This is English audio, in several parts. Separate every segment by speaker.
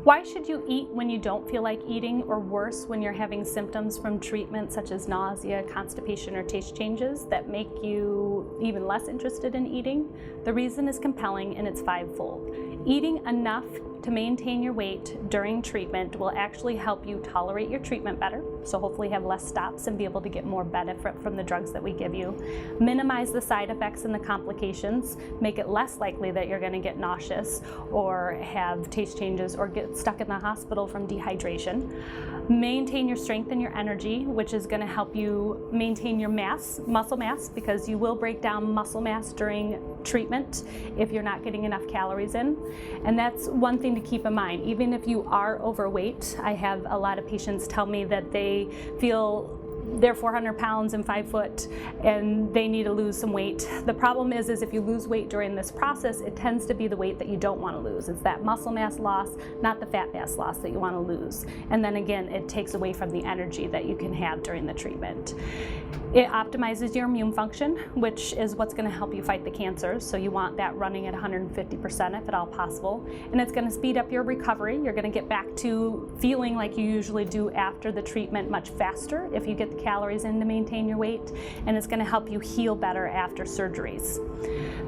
Speaker 1: Why should you eat when you don't feel like eating, or worse, when you're having symptoms from treatment such as nausea, constipation, or taste changes that make you even less interested in eating? The reason is compelling, and it's fivefold. Eating enough to maintain your weight during treatment will actually help you tolerate your treatment better, so hopefully have less stops and be able to get more benefit from the drugs that we give you. Minimize the side effects and the complications, make it less likely that you're going to get nauseous or have taste changes or get stuck in the hospital from dehydration. Maintain your strength and your energy, which is going to help you maintain your mass, muscle mass, because you will break down muscle mass during treatment if you're not getting enough calories in. And that's one thing to keep in mind. Even if you are overweight, I have a lot of patients tell me that they feel they're 400 pounds and 5 foot and they need to lose some weight. The problem is if you lose weight during this process, it tends to be the weight that you don't want to lose. It's that muscle mass loss, not the fat mass loss that you want to lose. And then again, it takes away from the energy that you can have during the treatment. It optimizes your immune function, which is what's going to help you fight the cancers. So you want that running at 150% if at all possible. And it's going to speed up your recovery. You're going to get back to feeling like you usually do after the treatment much faster if you get the calories in to maintain your weight. And it's going to help you heal better after surgeries.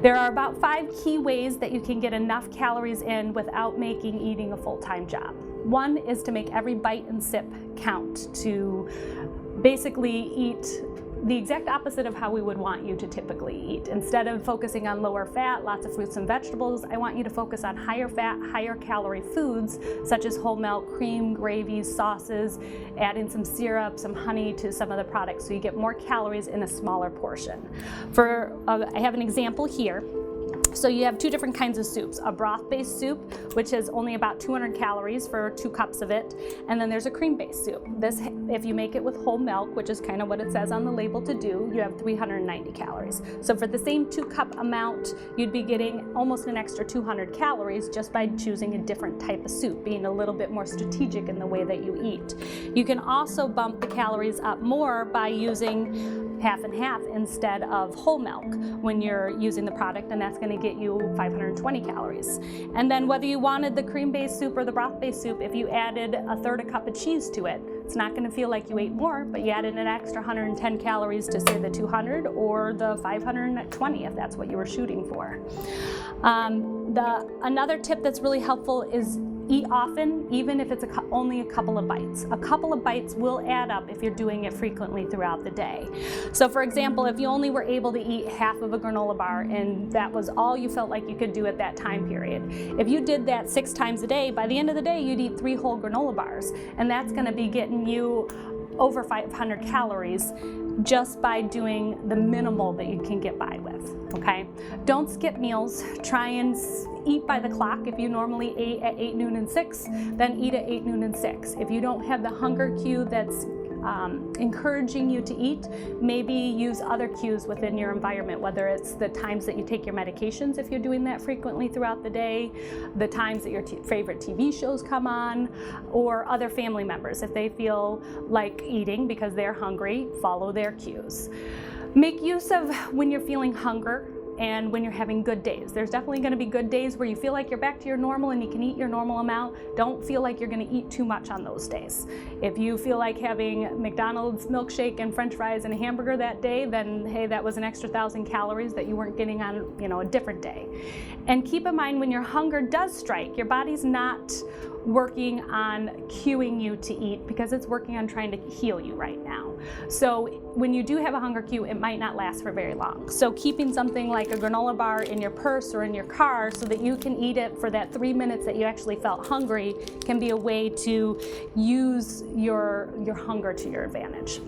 Speaker 1: There are about 5 key ways that you can get enough calories in without making eating a full-time job. One is to make every bite and sip count, to basically eat the exact opposite of how we would want you to typically eat. Instead of focusing on lower fat, lots of fruits and vegetables, I want you to focus on higher fat, higher calorie foods such as whole milk, cream, gravies, sauces, add in some syrup, some honey to some of the products so you get more calories in a smaller portion. I have an example here. So you have 2 different kinds of soups, a broth-based soup, which has only about 200 calories for 2 cups of it, and then there's a cream-based soup. This, if you make it with whole milk, which is kind of what it says on the label to do, you have 390 calories. So for the same 2-cup amount, you'd be getting almost an extra 200 calories just by choosing a different type of soup, being a little bit more strategic in the way that you eat. You can also bump the calories up more by using half and half instead of whole milk when you're using the product, and that's going to get you 520 calories. And then whether you wanted the cream-based soup or the broth-based soup, if you added a third a cup of cheese to it, it's not going to feel like you ate more, but you added an extra 110 calories to say the 200 or the 520 if that's what you were shooting for. Another tip that's really helpful is eat often, even if it's only a couple of bites. A couple of bites will add up if you're doing it frequently throughout the day. So for example, if you only were able to eat half of a granola bar and that was all you felt like you could do at that time period, if you did that 6 times a day, by the end of the day you'd eat 3 whole granola bars, and that's going to be getting you over 500 calories just by doing the minimal that you can get by with, okay? Don't skip meals. Try and eat by the clock. If you normally ate at 8, noon, and 6, then eat at 8, noon, and 6. If you don't have the hunger cue that's encouraging you to eat, maybe use other cues within your environment, whether it's the times that you take your medications if you're doing that frequently throughout the day, the times that your favorite TV shows come on, or other family members. If they feel like eating because they're hungry, follow their cues. Make use of when you're feeling hunger and when you're having good days. There's definitely going to be good days where you feel like you're back to your normal and you can eat your normal amount. Don't feel like you're going to eat too much on those days. If you feel like having McDonald's milkshake and french fries and a hamburger that day, then hey, that was an extra 1,000 calories that you weren't getting on, a different day. And keep in mind, when your hunger does strike, your body's not working on cueing you to eat because it's working on trying to heal you right now. So when you do have a hunger cue, it might not last for very long. So keeping something like a granola bar in your purse or in your car so that you can eat it for that 3 minutes that you actually felt hungry can be a way to use your hunger to your advantage.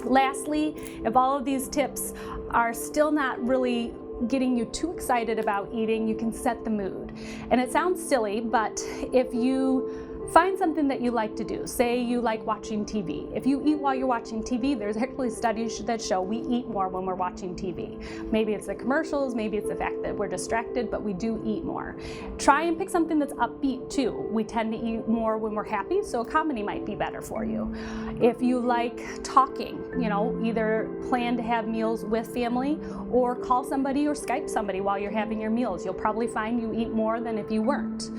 Speaker 1: Lastly, if all of these tips are still not really getting you too excited about eating, you can set the mood. And it sounds silly, but if you Find something that you like to do. Say you like watching TV. If you eat while you're watching TV, there's actually studies that show we eat more when we're watching TV. Maybe it's the commercials, maybe it's the fact that we're distracted, but we do eat more. Try and pick something that's upbeat too. We tend to eat more when we're happy, so a comedy might be better for you. If you like talking, either plan to have meals with family or call somebody or Skype somebody while you're having your meals. You'll probably find you eat more than if you weren't.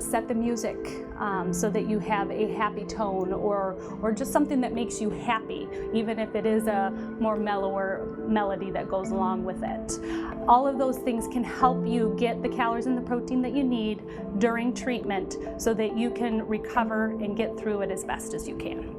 Speaker 1: Set the music so that you have a happy tone or just something that makes you happy, even if it is a more mellower melody that goes along with it. All of those things can help you get the calories and the protein that you need during treatment so that you can recover and get through it as best as you can.